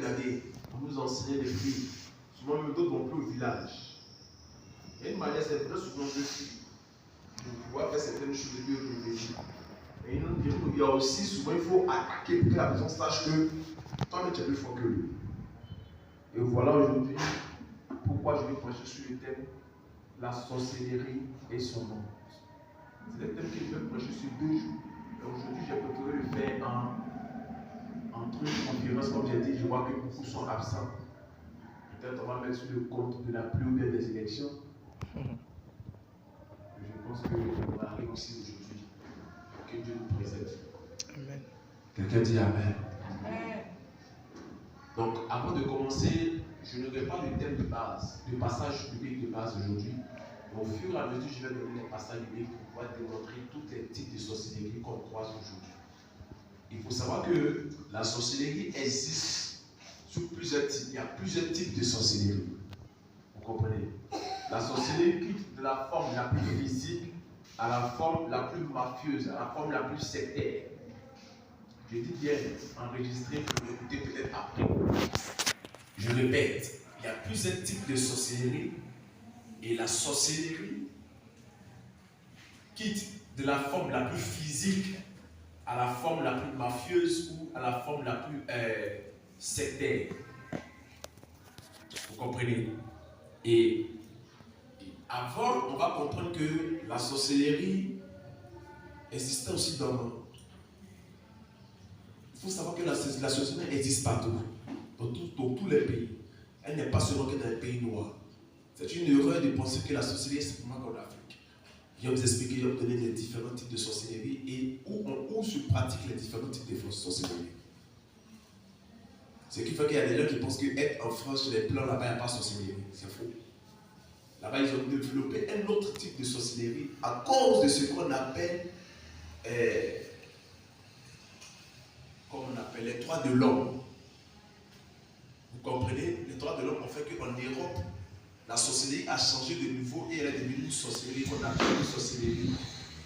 regardez, on nous enseignait des prix. Souvent, même d'autres vont plus au village. Il y a une manière, c'est très souvent de pouvoir faire certaines choses de Dieu réfléchir. Et il y a aussi, souvent, il faut attaquer pour que la personne sache que toi-même tu es plus fort que lui. Et voilà aujourd'hui pourquoi je vais prêcher sur le thème la sorcellerie et son nom. C'est un thème que je vais prêcher sur 2 jours. Et aujourd'hui, j'ai préféré le faire en conférence, comme j'ai dit. Je vois que beaucoup sont absents. Peut-être on va mettre sur le compte de la pluie ou bien des élections. Je pense qu'on va arriver aussi aujourd'hui. Que Dieu nous préserve. Amen. Quelqu'un dit Amen. Amen. Donc, avant de commencer, je n'aurai pas le thème de base, le passage biblique de base aujourd'hui. Au fur et à mesure, je vais donner les passages bibliques pour pouvoir démontrer tous les types de sorcellerie qu'on croise aujourd'hui. Il faut savoir que la sorcellerie existe sous plusieurs types. Il y a plusieurs types de sorcellerie. Vous comprenez? La sorcellerie quitte de la forme la plus physique à la forme la plus mafieuse, à la forme la plus sectaire. Je dis bien enregistré pour l'écouter peut-être après. Je répète, il y a plusieurs types de sorcellerie et la sorcellerie quitte de la forme la plus physique à la forme la plus mafieuse ou à la forme la plus sectaire. Vous comprenez? Et avant, on va comprendre que la sorcellerie existait aussi dans... Il faut savoir que la sorcellerie existe partout, dans tous les pays. Elle n'est pas seulement que dans les pays noirs. C'est une erreur de penser que la sorcellerie est simplement qu'en Afrique. Je vais vous expliquer, je vais vous donner les différents types de sorcellerie et où se pratiquent les différents types de sorcellerie. Ce qui fait qu'il y a des gens qui pensent qu'être en France, chez les Blancs, là-bas, il n'y a pas de sorcellerie. C'est faux. Là-bas, ils ont développé un autre type de sorcellerie à cause de ce qu'on appelle, les droits de l'homme. Vous comprenez? Les droits de l'homme ont fait qu'en Europe, la sorcellerie a changé de niveau et elle est devenue une sorcellerie qu'on appelle une sorcellerie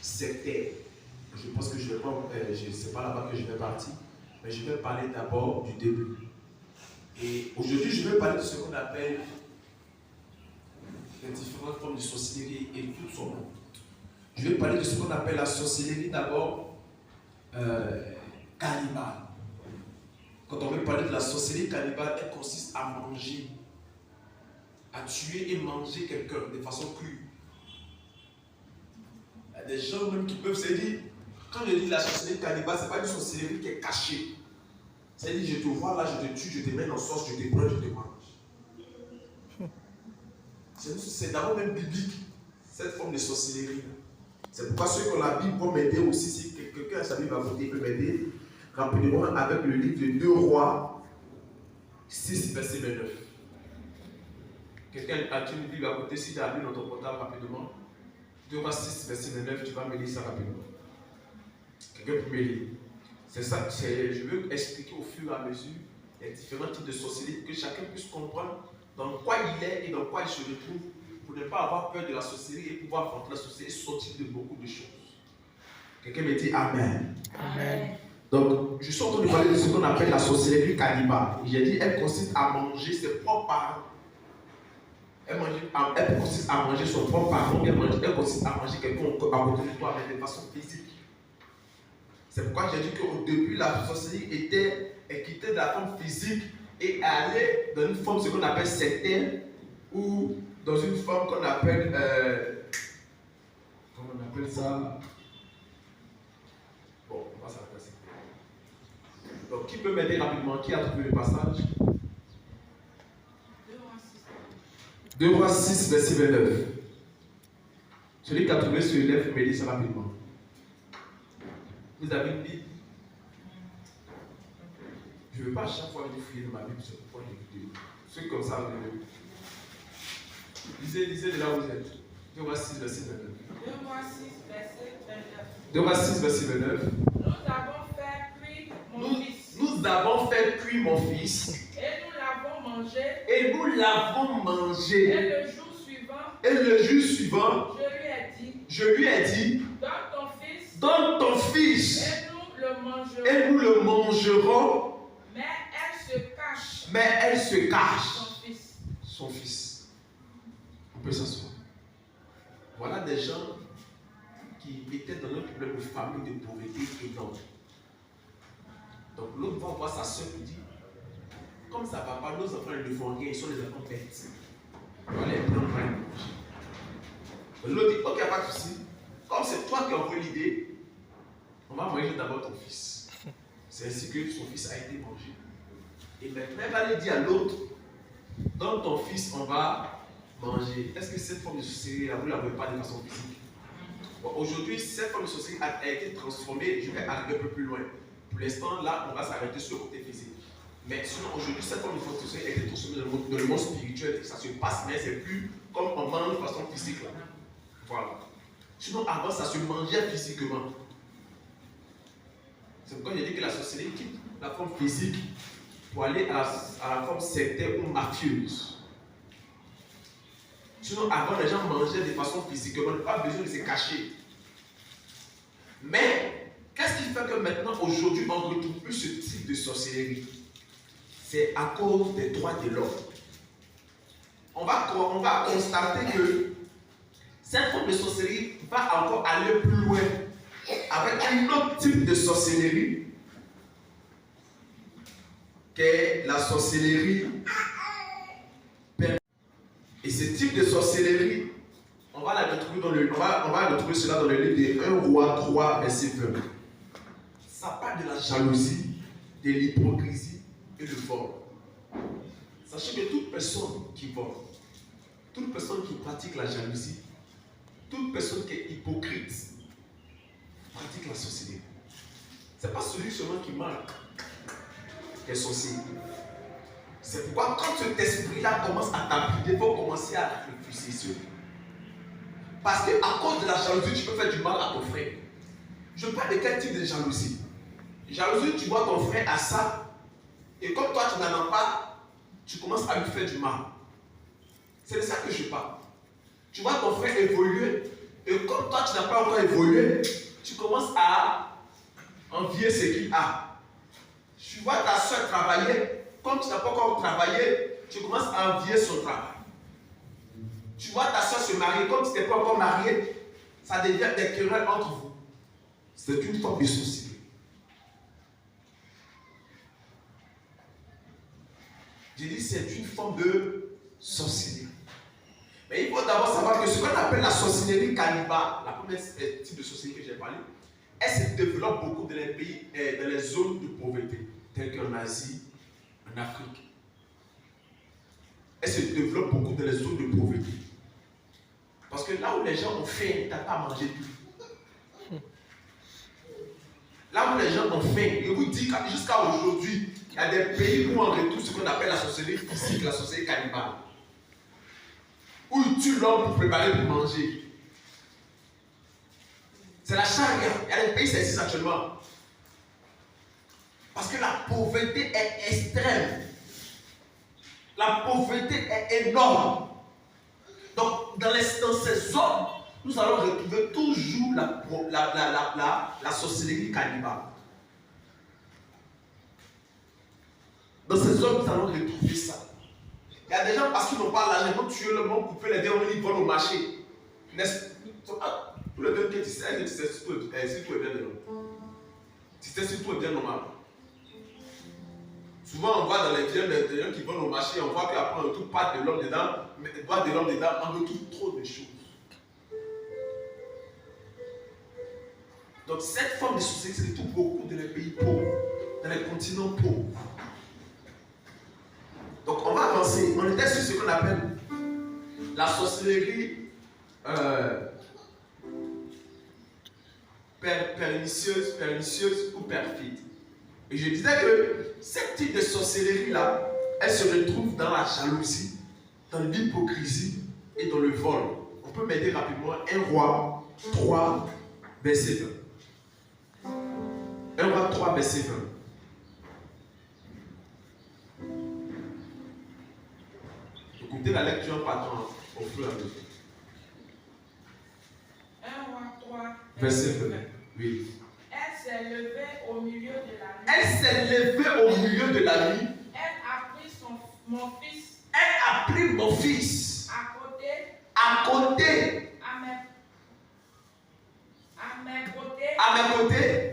sectaire. Je pense que je ne vais pas, c'est pas là-bas que je vais partir, mais je vais parler d'abord du début. Et aujourd'hui, je vais parler de ce qu'on appelle les différentes formes de sorcellerie et tout son nom. Je vais parler de ce qu'on appelle la sorcellerie d'abord cannibale. Quand on veut parler de la sorcellerie cannibale, elle consiste à manger, à tuer et manger quelqu'un de façon crue. Il y a des gens même qui peuvent se dire, quand je dis la sorcellerie cannibale, ce n'est pas une sorcellerie qui est cachée. C'est-à-dire, je te vois là, je te tue, je te mets dans sauce, je te prends, je te mange. C'est d'abord même biblique, cette forme de sorcellerie. C'est pourquoi ceux qui ont la Bible vont m'aider aussi. Si quelqu'un a sa Bible à côté, il peut m'aider rapidement avec le livre de 2 Rois 6, verset 29. Quelqu'un a une Bible à côté, si tu as lu dans ton portable rapidement. 2 Rois 6, verset 29, tu vas me lire ça rapidement. Quelqu'un peut me lire. C'est ça, je veux expliquer au fur et à mesure les différents types de sorcellerie pour que chacun puisse comprendre dans quoi il est et dans quoi il se retrouve pour ne pas avoir peur de la sorcellerie et pouvoir affronter la sorcellerie et sortir de beaucoup de choses. Quelqu'un me dit Amen. Amen. Donc, je suis en train de parler de ce qu'on appelle la sorcellerie cannibale. J'ai dit, elle consiste à manger ses propres parents. Elle consiste à manger son propre parent, elle consiste à manger quelqu'un à côté de toi, mais de façon physique. C'est pourquoi j'ai dit qu'au début, la sorcellerie quittait de la forme physique et allait dans une forme, ce qu'on appelle sectaire, ou dans une forme qu'on appelle, comment on appelle ça? Bon, on va s'arrêter là. Donc, qui peut m'aider rapidement? Qui a trouvé le passage? 2 Rois 6, verset 29. Celui qui a trouvé sur le lèvre, me dit ça rapidement. Vous avez une Bible? Je ne veux pas à chaque fois venir fouiller dans ma Bible, c'est pourquoi j'écoute. Ceux comme ça, lisez de là où vous êtes. 2 Rois 6, verset 29. 2 Rois 6, verset 29. 2 Rois 6, verset 29. Nous avons fait cuire mon fils. Nous avons fait cuire mon fils. Et nous l'avons mangé. Et nous l'avons mangé. Et le jour suivant, je lui ai dit, donne ton fils. Et nous le mangerons. Mais Mais elle se cache. Son fils. Son fils. On peut s'asseoir. Voilà des gens qui étaient dans un problème de famille, de pauvreté énorme. Donc l'autre va voir sa soeur et dit, comme ça ne va pas, nos enfants ils ne font rien, ils sont les enfants bêtes. On va les prendre, on va les manger. L'autre dit, ok, pas de souci. Comme c'est toi qui as envoyé l'idée, on va manger d'abord ton fils. C'est ainsi que son fils a été mangé. Et maintenant, elle va aller dire à l'autre, dans ton fils, on va manger. Est-ce que cette forme de sorcellerie, vous ne la voyez pas de façon physique? Bon, aujourd'hui, cette forme de sorcellerie a été transformée. Je vais arriver un peu plus loin. Pour l'instant, là, on va s'arrêter sur le côté physique. Mais sinon, aujourd'hui, cette forme de sorcellerie a été transformée dans le monde spirituel. Ça se passe, mais c'est plus comme on mange de façon physique. Là. Voilà. Sinon, avant, ça se mangeait physiquement. C'est pourquoi j'ai dit que la sorcellerie quitte la forme physique pour aller à la forme sectaire ou mafieuse. Sinon, avant, les gens mangeaient de façon physique, on n'a pas besoin de se cacher. Mais, qu'est-ce qui fait que maintenant, aujourd'hui, on ne retrouve plus ce type de sorcellerie? C'est à cause des droits de l'homme. On va constater que cette forme de sorcellerie va encore aller plus loin avec un autre type de sorcellerie qu'est la sorcellerie. Et ce type de sorcellerie, on va retrouver cela dans le livre de 1 Roi 3, verset 20. Ça parle de la jalousie, de l'hypocrisie et du vol. Sachez que toute personne qui vole, toute personne qui pratique la jalousie, toute personne qui est hypocrite, pratique la sorcellerie. Ce n'est pas celui seulement qui marque qui est sorcier. C'est pourquoi quand cet esprit-là commence à t'habiter, il faut commencer à réfléchir sur lui. Parce qu'à cause de la jalousie, tu peux faire du mal à ton frère. Je parle de quel type de jalousie? Jalousie, tu vois ton frère à ça, et comme toi tu n'en as pas, tu commences à lui faire du mal. C'est de ça que je parle. Tu vois ton frère évoluer, et comme toi tu n'as pas encore évolué, tu commences à envier ce qu'il a. Tu vois ta soeur travailler, comme tu n'as pas encore travaillé, tu commences à envier son travail. Tu vois ta soeur se marier, comme tu n'es pas encore marié, ça devient des querelles entre vous. C'est une forme de sorcellerie. J'ai dit c'est une forme de sorcellerie. Mais il faut d'abord savoir que ce qu'on appelle la sorcellerie cannibale, la première type de sorcellerie que j'ai parlé, elle se développe beaucoup dans les pays, dans les zones de pauvreté, telles qu'en Asie, en Afrique. Elle se développe beaucoup dans les zones de pauvreté. Parce que là où les gens ont faim, ils n'ont pas à manger tout. Là où les gens ont faim, je vous dis que jusqu'à aujourd'hui, il y a des pays où on retrouve ce qu'on appelle la sorcellerie physique, la sorcellerie cannibale. Où ils tuent l'homme pour préparer pour manger. C'est la charia. Il y a des pays qui existent actuellement. Parce que la pauvreté est extrême. La pauvreté est énorme. Donc, dans ces zones, nous allons retrouver toujours la sorcellerie cannibale. Dans ces zones, nous allons retrouver ça. Il y a des gens, parce qu'ils n'ont pas l'argent, ils vont tuer le monde, couper les dents, ils vont au marché. Tout le temps que tu sais si tout est bien de l'homme. Tu sais si tout est bien normal. Souvent, on voit dans les films des gens qui vont au marché, on voit qu'après on retrouve pas de l'homme dedans, mais pas de l'homme dedans, on retrouve trop de choses. Donc, cette forme de sorcellerie se retrouve beaucoup dans les pays pauvres, dans les continents pauvres. Donc, on va avancer. On était sur ce qu'on appelle la sorcellerie pernicieuse ou perfide. Et je disais que ce type de sorcellerie-là, elle se retrouve dans la jalousie, dans l'hypocrisie et dans le vol. On peut m'aider rapidement. 1 Roi 3, verset 20. 1 Roi 3, verset 20. Écoutez la lecture en partant au fur et à mesure. 1 Roi 3, verset 20. Oui. Elle s'est levée au milieu de la nuit. Elle s'est levée au milieu de la nuit. Elle a pris son mon fils. Elle a pris mon fils. À côté. À côté. À mes côtés. À mes côtés.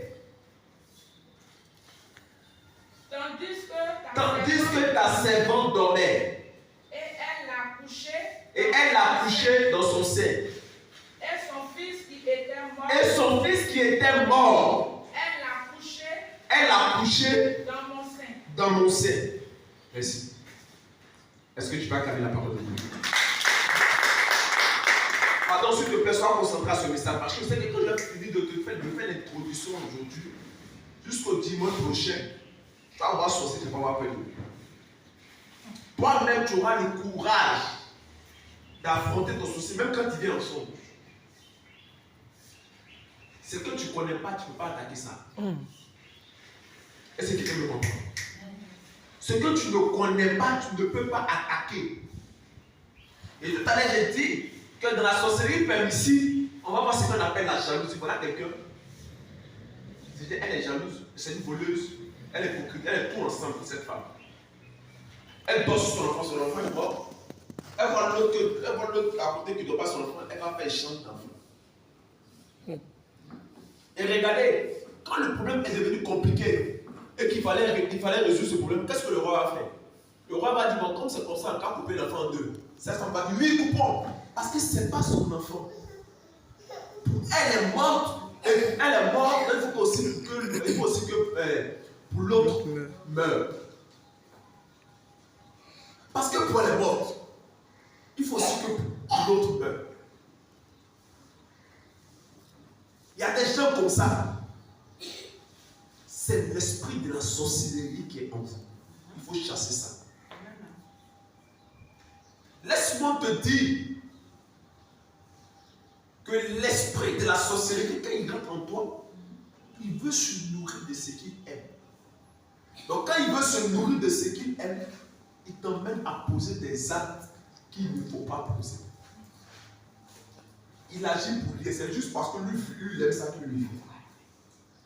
Tandis que ta servante dormait. Et elle l'a couché. Et elle l'a couché dans son sein. Et son fils qui était mort. Et son fils qui était mort. Elle l'a couché. Elle l'a couché dans mon sein. Dans mon sein. Merci. Est-ce que tu peux acclamer la parole de Dieu? Pardon, s'il te plaît, sois concentré à ce message. Parce que c'est que quand je vais finir de te faire l'introduction aujourd'hui, jusqu'au dimanche prochain, tu vas avoir saucé, tu vas avoir peur de lui. Toi-même, tu auras le courage d'affronter ton souci, même quand il vient ensemble. Ce que tu ne connais pas, tu ne peux pas attaquer ça. Est-ce que quelqu'un me comprend? Ce que tu ne connais pas, tu ne peux pas attaquer. Et tout à l'heure, j'ai dit que dans la sorcellerie permissive, on va voir ce qu'on appelle la jalousie. Voilà quelqu'un. Elle est jalouse, c'est une voleuse, elle est hypocrite, elle est tout ensemble, cette femme. Elle dort sur son enfant est mort. Elle voit l'autre à côté qui ne dort pas son enfant, elle va faire échange d'enfant. Et regardez, quand le problème est devenu compliqué et qu'il fallait résoudre ce problème, qu'est-ce que le roi va faire? Le roi va dire, bon, comme c'est comme ça, on va couper l'enfant en deux. Cette femme va dire, oui, coupons. Parce que ce n'est pas son enfant. Elle est morte. Elle est morte, il faut aussi que pour l'autre meure. Parce que pour elle est morte, il faut aussi que pour l'autre meure. Il y a des gens comme ça. C'est l'esprit de la sorcellerie qui est en vous. Il faut chasser ça. Laisse-moi te dire que l'esprit de la sorcellerie, quand il rentre en toi, il veut se nourrir de ce qu'il aime. Donc quand il veut se nourrir de ce qu'il aime, il t'emmène à poser des actes qu'il ne faut pas poser. Il agit pour lui, c'est juste parce que lui il aime ça qu'il lui fait.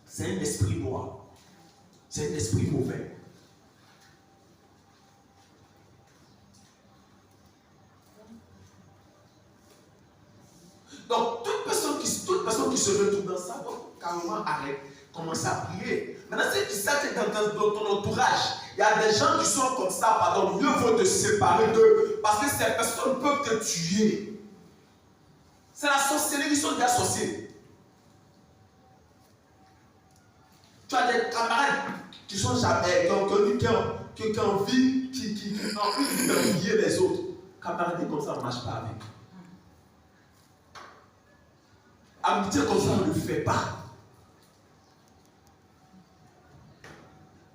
C'est un esprit noir. C'est un esprit mauvais. Donc, toute personne qui se retrouve dans ça, doit carrément arrêter, commencer à prier. Maintenant, si tu sais que dans ton entourage, il y a des gens qui sont comme ça, pardon, mieux vaut te séparer d'eux, parce que ces personnes peuvent te tuer. C'est la sorcellerie, ils sont des associés. Tu as des camarades qui sont jamais, qui ont envie, qui ont envie d'envier les autres. Camarades comme ça, on ne marche pas avec. Amitié comme ça, on ne le fait pas.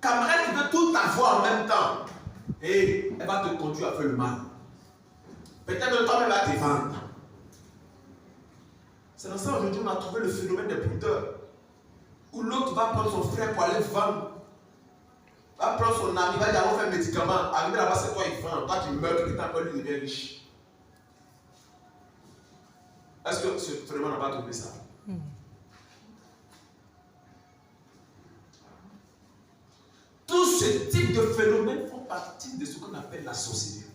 Camarade qui veut tout avoir en même temps. Et elle va te conduire à faire le mal. Peut-être toi-même va te vendre. C'est dans ça aujourd'hui on a trouvé le phénomène des brouteurs. Où l'autre va prendre son frère pour aller vendre. Va prendre son ami, va dire on fait un médicament. Arrivé là-bas, c'est toi il vend. Toi tu meurs, tu t'as peur, lui devient riche. Est-ce que ce phénomène n'a pas trouvé ça? Tout ce type de phénomènes font partie de ce qu'on appelle la sorcellerie.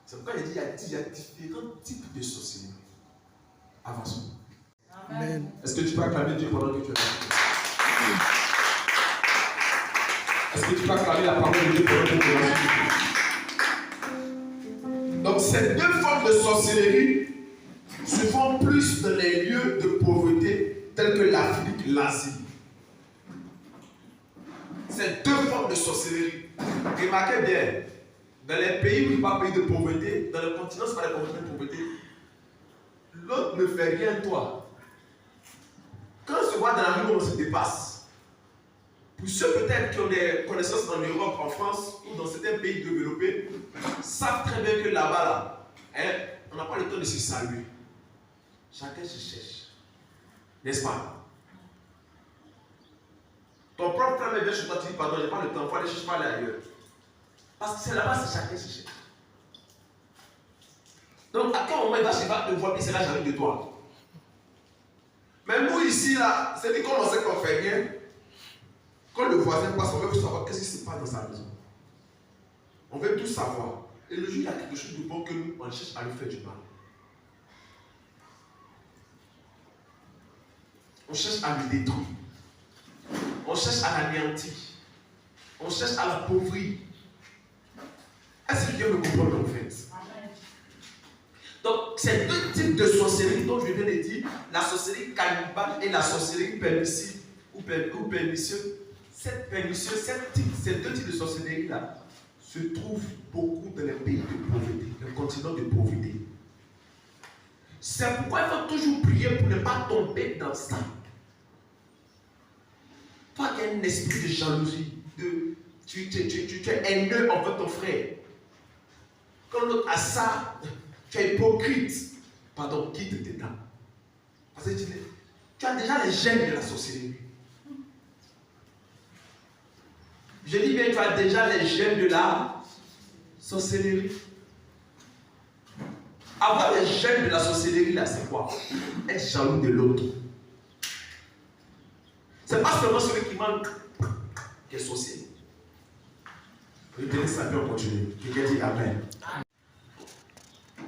C'est pourquoi il y a différents types de sorcellerie. Avançons. Amen. Est-ce que tu peux acclamer Dieu pendant que tu es là? Est-ce que tu peux acclamer la parole de Dieu pendant que tu es là? Donc ces deux formes de sorcellerie se font plus dans les lieux de pauvreté tels que l'Afrique, l'Asie. Ces deux formes de sorcellerie. Remarquez bien, dans les pays où il n'y a pas pays de pauvreté, dans le continent, ce n'est pas les continents de pauvreté, l'autre ne fait rien toi. Quand on se voit dans la rue, on se dépasse. Pour ceux peut-être qui ont des connaissances en Europe, en France ou dans certains pays développés, savent très bien que là-bas, on n'a pas le temps de se saluer. Chacun se cherche. N'est-ce pas? Ton propre frère vient chez toi, tu dis pardon, je n'ai pas le temps, il faut aller chercher, pas aller ailleurs. Parce que c'est là-bas, c'est chacun se cherche. Donc à quel moment il va se battre, il ne sera jamais de toi. Mais nous ici, là, c'est dit qu'on sait qu'on fait rien. Quand le voisin passe, on veut savoir qu'est-ce qui se passe dans sa maison. On On veut tout savoir. Et le jour, il y a quelque chose de bon que nous, on cherche à lui faire du mal. On cherche à le détruire. On cherche à l'anéantir. On cherche à l'appauvrir. Est-ce que Dieu me comprend en fait? Donc, c'est deux types de sorcellerie dont je viens de dire, la sorcellerie cannibale et la sorcellerie permissive ou pernicieuse. Ces deux types de sorcellerie-là se trouvent beaucoup dans les pays de pauvreté, le continent de pauvreté. C'est pourquoi il faut toujours prier pour ne pas tomber dans ça. Toi qui as un esprit de jalousie, tu es haineux envers ton frère. Quand l'autre a ça, tu es hypocrite. Pardon, quitte tes dents. Parce que tu as déjà les gènes de la sorcellerie. Je dis bien, tu as déjà les gènes de la sorcellerie. Avoir les gènes de la sorcellerie, là, c'est quoi? Être jaloux de l'autre. C'est pas seulement celui qui manque qui est sorcier. Retenez ça, puis on continue. Quelqu'un dit Amen.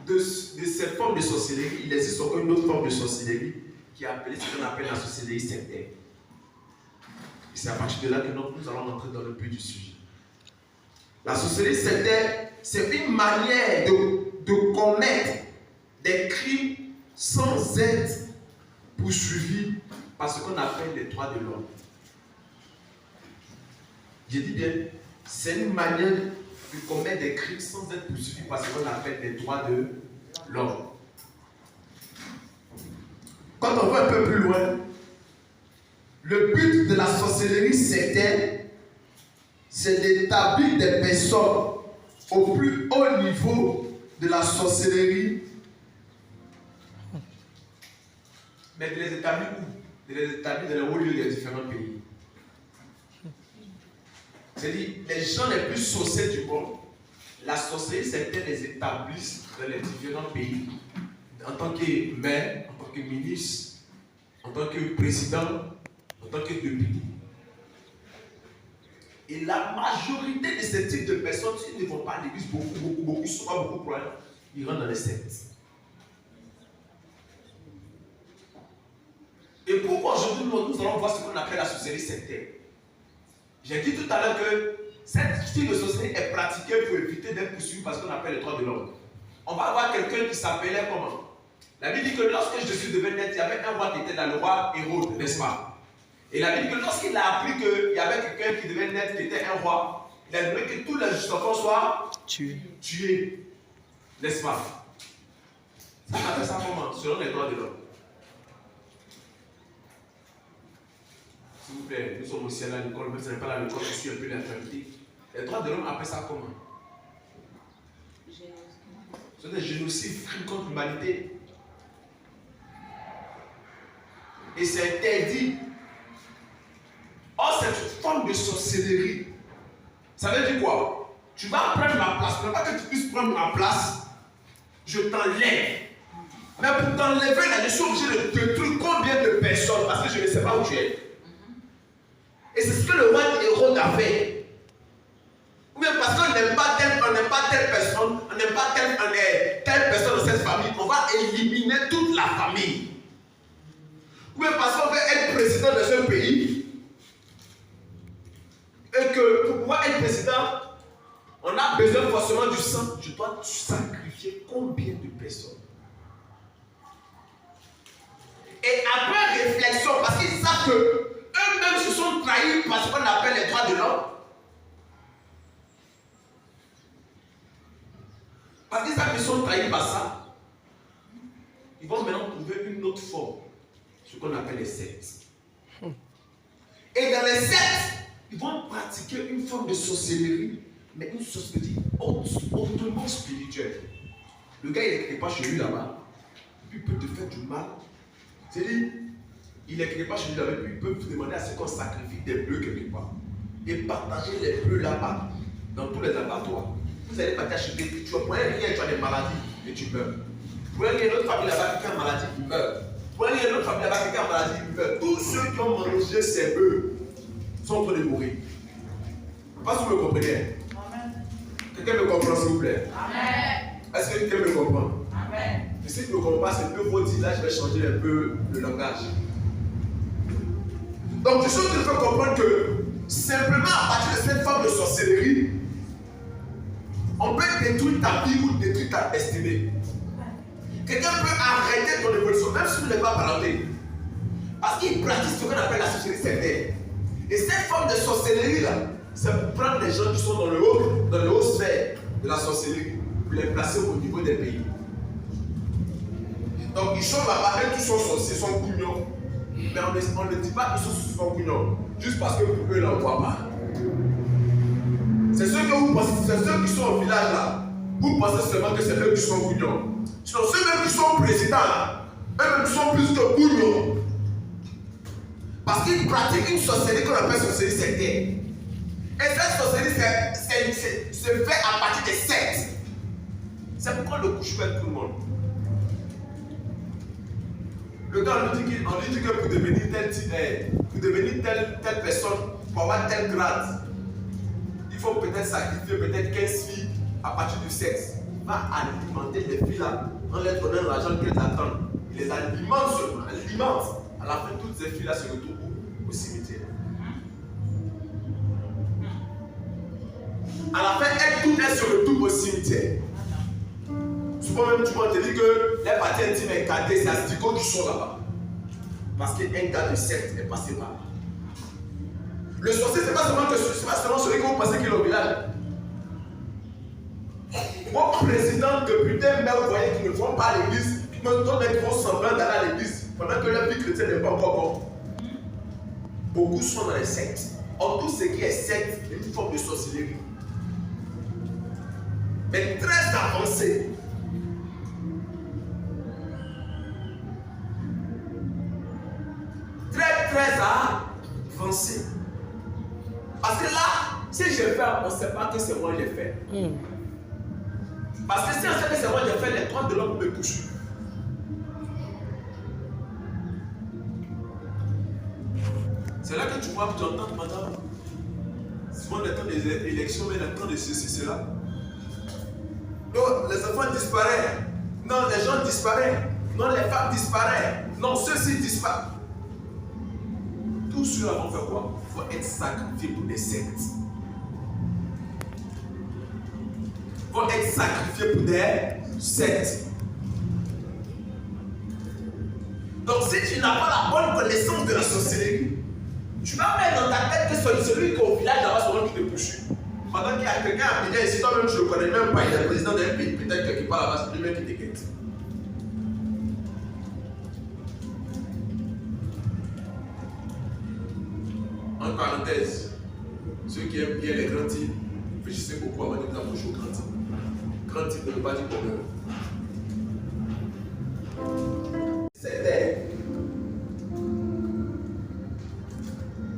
De ces formes de sorcellerie, il existe encore une autre forme de sorcellerie qui est appelée ce qu'on appelle la sorcellerie sectaire. Et c'est à partir de là que nous allons entrer dans le but du sujet. La sorcellerie sectaire, c'est une manière de commettre des crimes sans être poursuivi par ce qu'on appelle les droits de l'homme. Je dis bien, c'est une manière de commettre des crimes sans être poursuivi par ce qu'on appelle les droits de l'homme. Quand on va un peu plus loin, le but de la sorcellerie sectaire, c'est d'établir des personnes au plus haut niveau de la sorcellerie. Mais de les établir où? De les établir dans les hauts lieux des différents pays. C'est-à-dire, les gens les plus sorciers du monde, la sorcellerie sectaire les établissent dans les différents pays. En tant que maire, en tant que ministre, en tant que président, en tant que député. Et la majorité de ce type de personnes, s'ils ne vont pas à l'église beaucoup, souvent beaucoup croyants, ils rentrent dans les sectes. Et pourquoi aujourd'hui nous allons voir ce qu'on appelle la sorcellerie sectaire? J'ai dit tout à l'heure que cette style de sorcellerie est pratiquée pour éviter d'être poursuivi parce qu'on appelle les droits de l'homme. On va avoir quelqu'un qui s'appelait comment? La Bible dit que lorsque Jésus devait naître, il y avait un roi qui était là, le roi Hérode, n'est-ce pas? Et la Bible dit que lorsqu'il a appris qu'il y avait quelqu'un qui devait naître, qui était un roi, il a demandé que tous les enfants soient tués. N'est-ce pas? Ça appelle ça comment? Selon les droits de l'homme. S'il vous plaît, nous sommes aussi à l'école, mais ce n'est pas à l'école, je suis un peu l'infirmité. Les droits de l'homme appellent ça comment? C'est des génocides, crimes contre l'humanité. Et c'est interdit. Or, cette forme de sorcellerie, ça veut dire quoi? Tu vas prendre ma place, mais pas que tu puisses prendre ma place, je t'enlève. Mais pour t'enlever, là, je suis obligé de détruire combien de personnes parce que je ne sais pas où tu es. Et c'est ce que le roi Hérode a fait. Ou bien parce qu'on n'aime pas telle personne, on n'aime pas telle personne dans cette famille, on va éliminer toute la famille. Ou bien parce qu'on veut être président de ce pays, et que pour pouvoir être président, on a besoin forcément du sang. Tu dois sacrifier combien de personnes? Et après réflexion, parce qu'ils savent que eux-mêmes se sont trahis par ce qu'on appelle les droits de l'homme. Parce qu'ils savent qu'ils sont trahis par ça. Ils vont maintenant trouver une autre forme, ce qu'on appelle les sectes. Et dans les sectes, ils vont pratiquer une forme de sorcellerie, mais une sorcellerie hautement spirituelle. Le gars, il n'est pas chez lui là-bas, puis il peut te faire du mal. C'est-à-dire, il n'est pas chez lui là-bas, puis il peut vous demander à ce qu'on sacrifie des bœufs quelque part. Et partager les bœufs là-bas, dans tous les abattoirs. Vous allez partir acheter, tu vas prendre rien, tu as des maladies et tu meurs. Pour aller une autre famille là-bas qui a une maladie, il meurt. Pour aller une autre famille là-bas qui a une maladie, il meurt. Tous ceux qui ont mangé ces bœufs sont en train de mourir. Je ne sais pas si vous me comprenez. Quelqu'un Quelqu'un me comprend, s'il vous plaît? Amen. Est-ce que quelqu'un me comprend? Amen. Et si tu ne me comprends pas, c'est un peu votre là, je vais changer un peu le langage. Donc, je suis en train de faire comprendre que simplement à partir de cette forme de sorcellerie, on peut détruire ta vie ou détruire ta destinée. Quelqu'un peut arrêter ton évolution, même si tu n'es pas parenté. Parce qu'il pratique ce qu'on appelle la sorcellerie sectaire. Et cette forme de sorcellerie là, c'est pour prendre les gens qui sont dans le haut sphère de la sorcellerie, pour les placer au niveau des pays. Donc ils sont là-bas, même tous sont sorciers, sont cougnons. Mais on ne dit pas qu'ils sont cougnons, juste parce que pour eux, ils n'en voient pas. C'est ceux que vous pensez, c'est ceux qui sont au village là. Vous pensez seulement que c'est eux qui sont cougnons. Sinon, ceux-mêmes qui sont présidents là, eux-mêmes sont plus que cougnons. Parce qu'ils pratiquent une sorcellerie qu'on appelle sorcellerie sectaire. Et cette sorcellerie se fait à partir des sectes. C'est pourquoi on ne couche pas avec tout le monde. Le gars, on lui dit que pour devenir telle personne, pour avoir tel grade, il faut peut-être sacrifier peut-être 15 filles à partir du sexe. Il va alimenter les filles là, en leur donnant l'argent qu'elles attendent. Il les alimente seulement, alimente. À la fin, toutes ces filles là se retrouvent au cimetière. À la fin, elles se retrouvent au cimetière. Souvent même, tu vas te dire que les parties intimes écartées, c'est Astico qui sont là-bas. Parce qu'un gars de secte est passé par là. Le sorcier, ce n'est pas seulement celui que vous pensez qu'il est au village. Vos présidents, députés, mais vous voyez qu'ils ne vont pas à l'église, ils font semblant d'aller à l'église, pendant que leur vie chrétienne n'est pas encore bonne. Beaucoup sont dans les sectes. Or, tout ce qui est secte est une forme de sorcellerie. Mais très avancée. Très avancé. Parce que là, si je fais, on ne sait pas que c'est moi qui l'ai fait. Parce que si on sait que c'est moi qui l'ai fait, les droits de l'homme me touchent. C'est là que tu vois, tu entends, madame, souvent le temps des élections, mais le temps de ceci, cela. Non, les enfants disparaissent. Non, les gens disparaissent. Non, les femmes disparaissent. Non, ceux-ci disparaissent. Tout cela vont faire quoi? Il faut être sacrifié pour des sectes. Il faut être sacrifié pour des sectes. Donc si tu n'as pas la bonne connaissance de la sorcellerie, tu vas mettre dans ta tête que celui qui est au village là-bas, c'est celui qui te bouche. Pendant qu'il y a quelqu'un à Bénin, si toi-même tu ne le connais même pas, il est président d'un pays, peut-être quelque part là-bas, c'est lui-même qui te guette. En parenthèse, ceux qui aiment bien les grands types, réfléchissez beaucoup avant de vous approcher aux grands types. Grand type ne veut pas dire problème. C'était.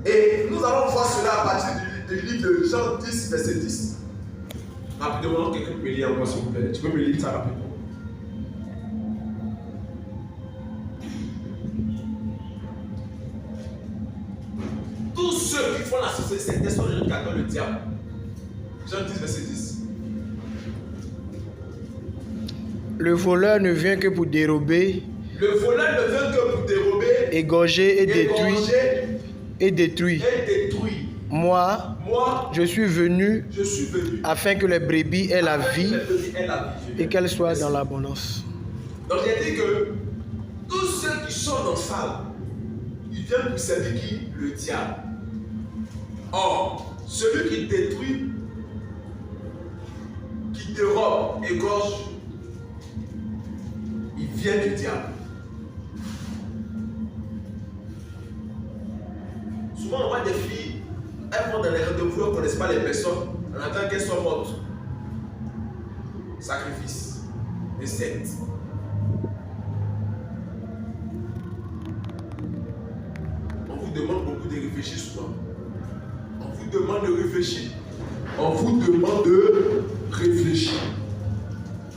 Et nous allons voir cela à partir du livre de Jean 10, verset 10. Rapidement, quelqu'un peut me lire encore s'il vous plaît. Tu peux me lire ça rapidement. Tous ceux qui font la société sont les gens qui adorent le diable. Jean 10, verset 10. Le voleur ne vient que pour dérober. Le voleur ne vient que pour dérober, égorger et détruire. Moi, je suis venu afin que les brebis aient la vie et qu'elles soient dans l'abondance. Donc j'ai dit que tous ceux qui sont dans ça, ils viennent pour servir qui? Le diable. Or, celui qui détruit, qui dérobe, égorge, il vient du diable. Souvent on voit des filles, elles vont dans les rendez-vous, elles ne connaissent pas les personnes, on attend qu'elles soient mortes. Sacrifice, des sectes. On vous demande beaucoup de réfléchir souvent. On vous demande de réfléchir. On vous demande de réfléchir.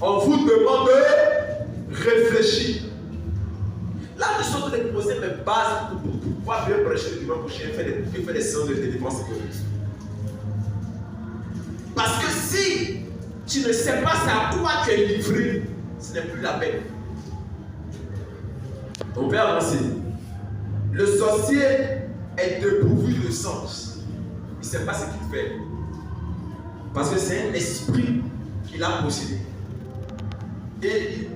On vous demande de réfléchir. Là, nous sommes en train de poser mes bases pour pouvoir bien prêcher le dimanche prochain et faire des séances de défense économique. Parce que si tu ne sais pas à quoi tu es livré, ce n'est plus la peine. On peut avancer. Le sorcier est dépourvu de sens. Il ne sait pas ce qu'il fait. Parce que c'est un esprit qu'il a possédé. Et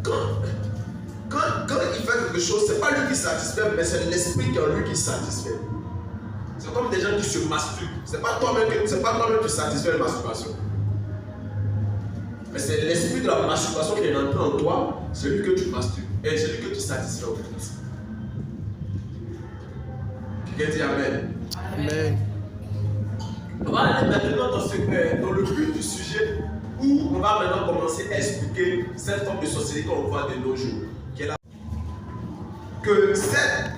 quand il fait quelque chose, ce n'est pas lui qui satisfait, mais c'est l'esprit qui est en lui qui satisfait. C'est comme des gens qui se masturbent. Ce n'est pas toi-même qui satisfait la masturbation. Mais c'est l'esprit de la masturbation qui est entré en toi, celui que tu masturbes. Et celui que tu satisfais au fait. Quelqu'un dit Amen. Amen. On va aller maintenant dans le but du sujet où on va maintenant commencer à expliquer cette forme de sorcellerie qu'on voit de nos jours. Qui est là. Que cette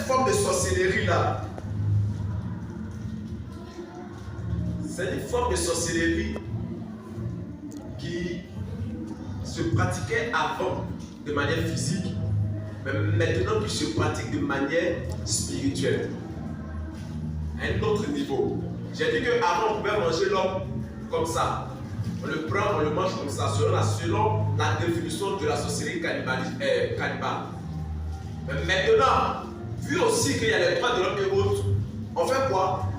forme de sorcellerie-là, c'est une forme de sorcellerie qui se pratiquait avant de manière physique, mais maintenant qui se pratique de manière spirituelle. À un autre niveau. J'ai dit qu'avant on pouvait manger l'homme comme ça. On le prend, on le mange comme ça, selon la définition de la sorcellerie cannibale. Mais maintenant, vu aussi qu'il y a les droits de l'homme et autres, on fait quoi?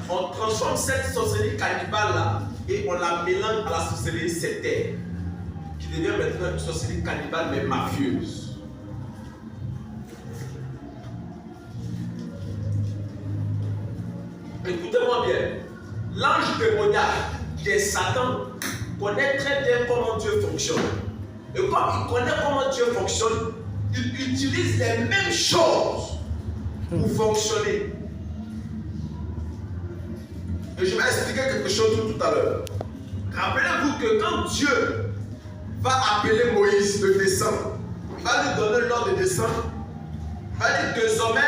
On transforme cette sorcellerie cannibale là et on la mélange à la sorcellerie sectaire, qui devient maintenant une sorcellerie cannibale mais mafieuse. Écoutez-moi bien, l'ange démoniaque qui est Satan connaît très bien comment Dieu fonctionne. Et comme il connaît comment Dieu fonctionne, il utilise les mêmes choses pour fonctionner. Et je vais expliquer quelque chose tout à l'heure. Rappelez-vous que quand Dieu va appeler Moïse de descendre, il va lui donner l'ordre de descendre. Il va dire désormais,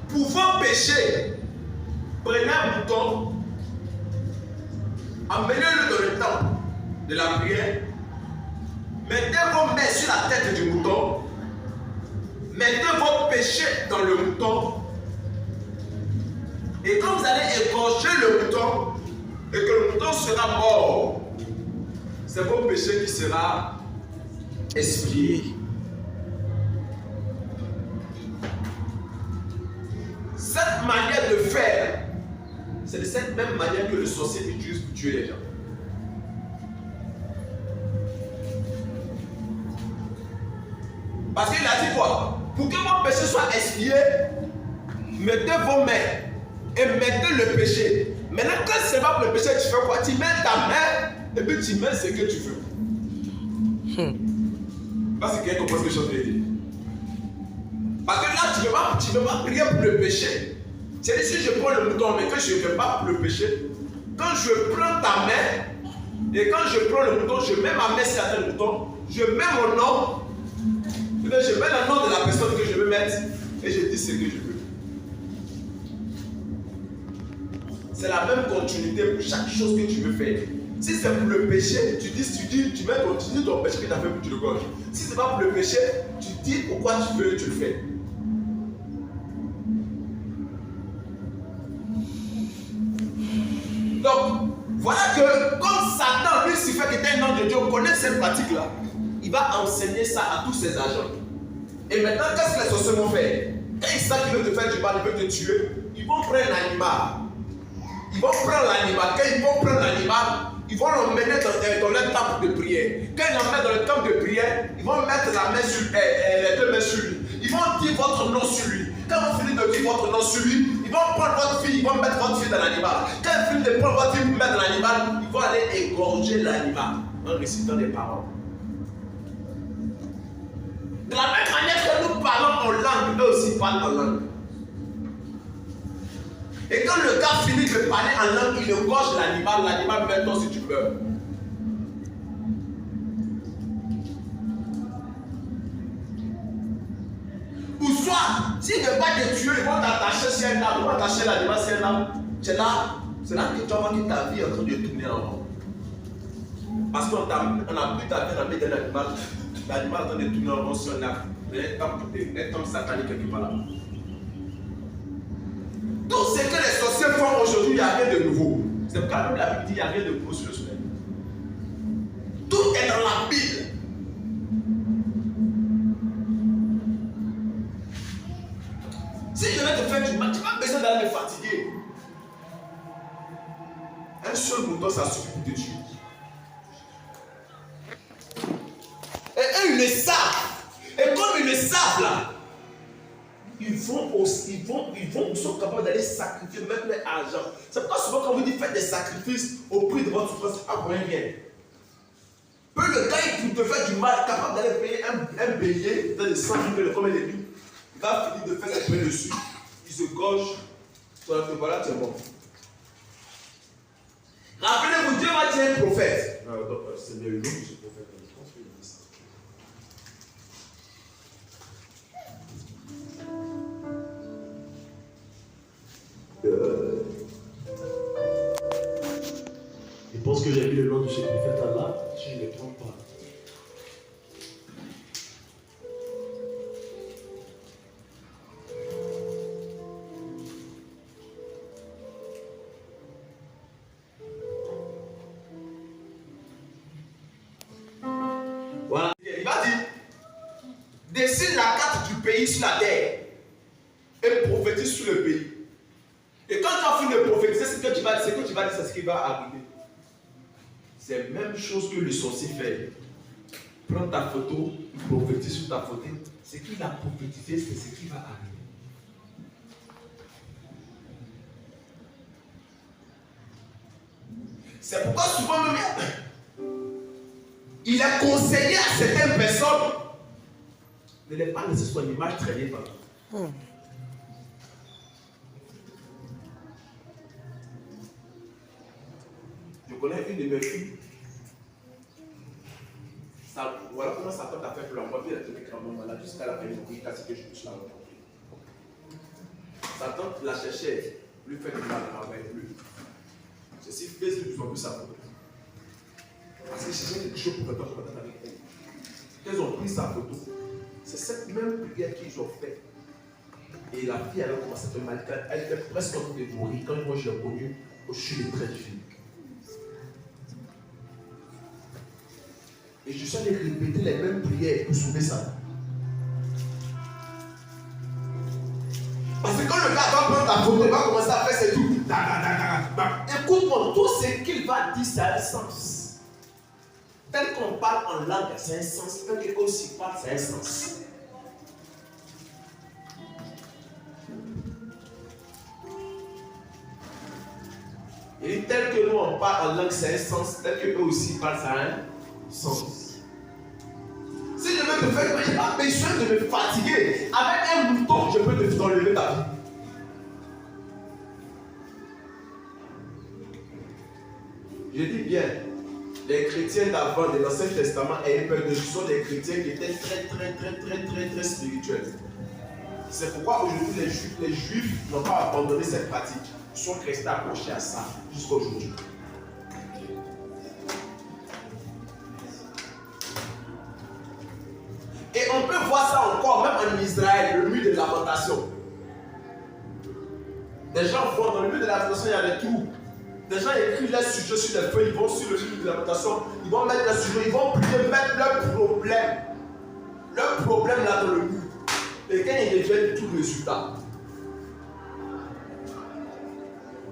pouvant pécher, prenez un bouton, emmenez-le dans le temple de la prière, mettez vos mains sur la tête du mouton, mettez vos péchés dans le mouton, et quand vous allez égorger le mouton, et que le mouton sera mort, c'est vos péchés qui sera expié. Cette manière de faire, c'est de cette même manière que le sorcier utilise pour tuer les gens. Parce qu'il a dit quoi? Pour que mon péché soit expié, mettez vos mains et mettez le péché. Maintenant, quand c'est pas pour le péché, tu fais quoi? Tu mets ta main et puis tu mets ce que tu veux. Parce que quelqu'un comprend ce que je veux dire. Parce que là, tu ne veux pas prier pour le péché. C'est-à-dire, si je prends le mouton, mais que je ne fais pas pour le péché, quand je prends ta main, et quand je prends le mouton, je mets ma main sur la tête du mouton, je mets mon nom, et bien je mets le nom de la personne que je veux mettre, et je dis ce que je veux. C'est la même continuité pour chaque chose que tu veux faire. Si c'est pour le péché, tu mets ton péché que tu as fait pour tu le gorges. Si c'est pas pour le péché, tu dis pourquoi tu veux et tu le fais. Donc, voilà que comme Satan, Lucifer qui était un ange de Dieu, connaît cette pratique-là, il va enseigner ça à tous ses agents. Et maintenant, qu'est-ce que les sorciers vont faire? Quand ils savent qu'ils veulent te faire du mal, ils veulent te tuer, ils vont prendre l'animal. Ils vont prendre l'animal. Quand ils vont prendre l'animal, ils vont l'emmener dans leur temple de prière. Quand ils l'emmènent dans le temple de prière, ils vont mettre la main sur, les deux mains sur lui. Ils vont dire votre nom sur lui. Quand ils finissent de dire votre nom sur lui, ils vont prendre votre fille, ils vont mettre votre fille dans l'animal. Quand ils finissent de prendre votre fille pour mettre dans l'animal, ils vont aller égorger l'animal en récitant des paroles. De la même manière que nous parlons en langue, eux aussi parlent en langue. Et quand le gars finit de parler en langue, il égorge l'animal, l'animal maintenant si tu meurs. Ou soit, s'ils ne veulent pas te tuer, ils vont t'attacher sur un arbre, ils vont attacher l'animal sur un arbre. C'est là que tu vas voir que ta vie est en train de tourner en rond. Parce qu'on a pris ta vie, on a mis un animal, l'animal est en train de tourner en rond sur un arbre. Un temple satanique quelque part là. Tout ce que les sorciers font aujourd'hui, il n'y a rien de nouveau. C'est pourquoi même la Bible dit qu'il n'y a rien de beau sur le soleil. Tout est dans la Bible. Si je vais te faire du mal, tu n'as pas besoin d'aller me fatiguer. Un seul mouton, ça suffit pour te tuer. Et eux, ils le savent. Et comme ils le savent là, ils sont capables d'aller sacrifier, mettre leur argent. C'est pourquoi souvent quand vous dites faites des sacrifices au prix de votre souffrance, c'est pas pour rien. Peu le gars qui te fait du mal, capable d'aller payer un bélier dans les 100 000, comme il est dit, il va finir de faire sa main dessus, il se gorge, voilà, c'est bon. Rappelez-vous, Dieu m'a dit un prophète. Non, c'est bien le nom de ce prophète. Je pense qu'il dit ça. Je pense que j'ai mis le nom de ce prophète là, si je ne me trompe pas. Voilà. Il va dire, dessine la carte du pays sur la terre et prophétise sur le pays. Et quand tu as fini de prophétiser, ce que tu vas dire, c'est ce qui va arriver. C'est la même chose que le sorcier fait. Prends ta photo, prophétise sur ta photo. Ce qu'il a prophétisé, c'est ce qui va arriver. C'est pourquoi souvent même il a conseillé à certaines personnes de ne pas laisser son image traîner par là. Je connais une de mes filles. Voilà comment sa tante a fait pour l'enfant. Elle a été grandement malade jusqu'à la fin de vie, parce que je puisse la rencontrer. Sa tante la cherchait, lui fait du mal avec lui. Ceci fait de plus en plus sa photo. Parce que cherchait quelque chose pour faire contact avec elle. Quand ils ont pris sa photo, c'est cette même prière qu'ils ont fait. Et la fille avait commencé à faire mal. Elle était presque en train de mourir. Quand moi je l'ai connue, je suis très difficile. Et je suis allé répéter les mêmes prières pour sauver ça. Parce que quand le gars va prendre ta photo, il va commencer à faire ses trucs. Écoute-moi, tout ce qu'il va dire, ça a un sens. Tel qu'on parle en langue, c'est un sens. Tel qu'on s'y parle, c'est un sens. Et tel que nous on parle en langue, c'est un sens. Tel que eux aussi parlent, ça a un sens. Si je veux te faire, je n'ai pas besoin de me fatiguer. Avec un bouton, je peux te enlever ta vie. Je dis bien, les chrétiens d'avant, de l'Ancien Testament, et de sont des chrétiens qui étaient très spirituels. C'est pourquoi aujourd'hui les Juifs n'ont pas abandonné cette pratique. Ils sont restés accrochés à ça jusqu'à aujourd'hui. Et on peut voir ça encore, même en Israël, le mur de lamentation. Des gens vont dans le mur de lamentation, il y a des trous. Des gens écrivent leurs sujets sur les feuilles, ils vont sur le mur de lamentation, ils vont mettre leurs sujets, ils vont prier, mettre leurs problèmes. Leurs problèmes là dans le mur. Et quand ils deviennent tout le résultat.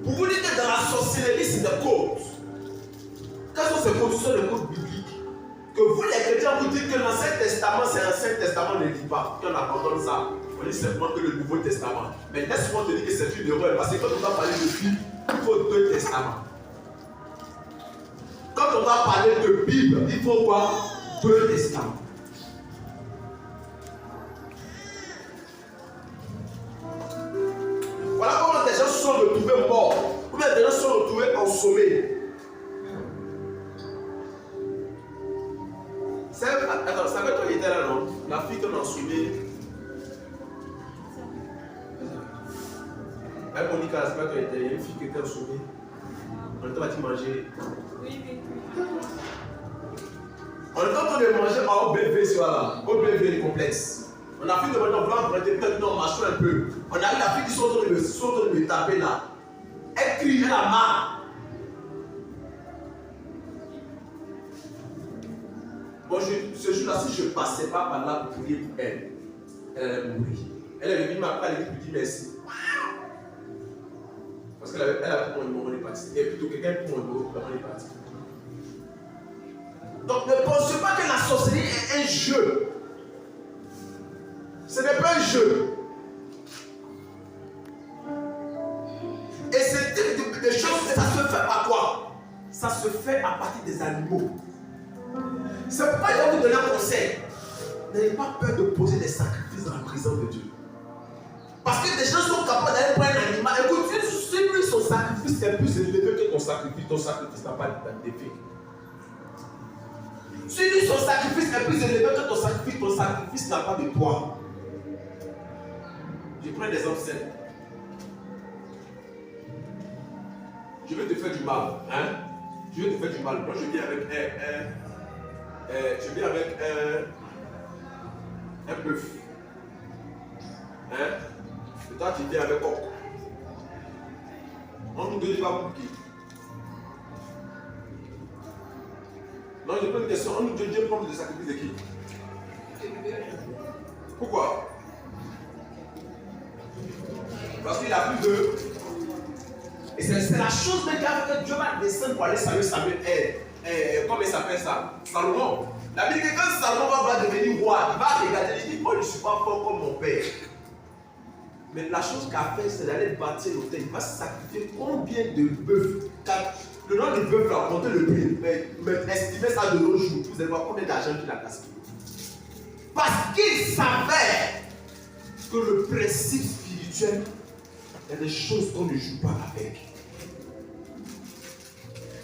Vous vous dites que dans la sorcellerie, c'est des codes. Quels sont ces codes? Ce sont les codes bibliques. Que vous les chrétiens vous dites que l'Ancien Testament, c'est l'Ancien Testament, ne dit pas. Qu'on abandonne ça. On dit simplement que le Nouveau Testament. Mais laisse-moi te dire que c'est une erreur. Parce que quand on va parler de Bible, il faut 2 testaments. Quand on va parler de Bible, il faut quoi? 2 testaments. Voilà comment des gens se sont retrouvés morts. Ou bien des gens se sont retrouvés en sommeil. Attends, ça fait toi qui était là, non? La fille qu'on a soumé. Avec Monica, c'est pas toi qui était. Il y a une fille qui était en soumé. On était parti manger. Oui. On était en train de manger à OBV, c'est là. OBV, le complexe. On a fini de manger en blanc, on était peut-être non, marchons un peu. On a eu la fille qui sont en train de me taper là. Elle crie, elle a marre. Bon, ce jour-là, si je ne passais pas par là pour prier pour elle, elle allait mourir. Elle est venue m'appeler, elle est venue me dire merci. Parce qu'elle a pris mon numéro, on est parti. Et plutôt quelqu'un pour mon numéro, on est parti. Donc ne pensez pas que la sorcellerie est un jeu. Ce n'est pas un jeu. Et ce type de choses, ça se fait par quoi? Ça se fait à partir des animaux. C'est pourquoi il va vous donner un conseil. N'ayez pas peur de poser des sacrifices dans la présence de Dieu. Parce que des gens sont capables d'aller prendre un animal. Écoute, si lui, son sacrifice est plus élevé que ton sacrifice n'a pas d'effet. Si lui, son sacrifice est plus élevé que ton sacrifice n'a pas de poids. Je prends des exemples simples. Je vais te faire du mal. Hein? Je vais te faire du mal. Moi, je viens avec un bœuf. Hein? Et toi, tu viens avec quoi? On nous donne pas pour qui? Non, je pose une question. On nous donne Dieu prendre des sacrifices de qui? Pourquoi? Parce qu'il a plus de. Et c'est la chose même qui a fait que Dieu va descendre pour aller saluer Samuel. Comment il s'appelle ça? Salomon. La Bible dit que quand Salomon va devenir roi, il va regarder, il dit, moi je ne suis pas fort comme mon père. Mais la chose qu'il a fait, c'est d'aller bâtir l'autel. Il va sacrifier combien de bœufs? Le nom de bœuf, là, comptez le prix. Mais estimez ça de nos jours. Vous allez voir combien d'argent qu'il a gaspillé. Parce qu'il savait que le principe spirituel, il y a des choses qu'on ne joue pas avec.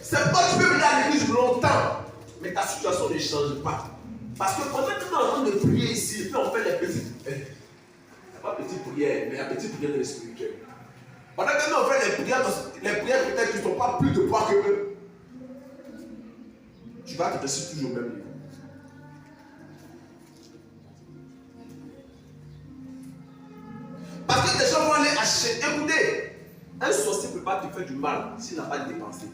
C'est pourquoi tu peux venir à l'église longtemps, mais ta situation ne change pas. Parce que pendant que tu es en train de prier ici, et puis on fait les petites. Il n'y a pas de petites prières, mais il y a petites prières dans le spirituel. Pendant que nous on fait les prières peut-être qui ne sont pas plus de poids que eux, tu vas te rester toujours au même niveau. Parce que des gens vont aller acheter. Écoutez, un sorcier ne peut pas te faire du mal s'il n'a pas dépensé.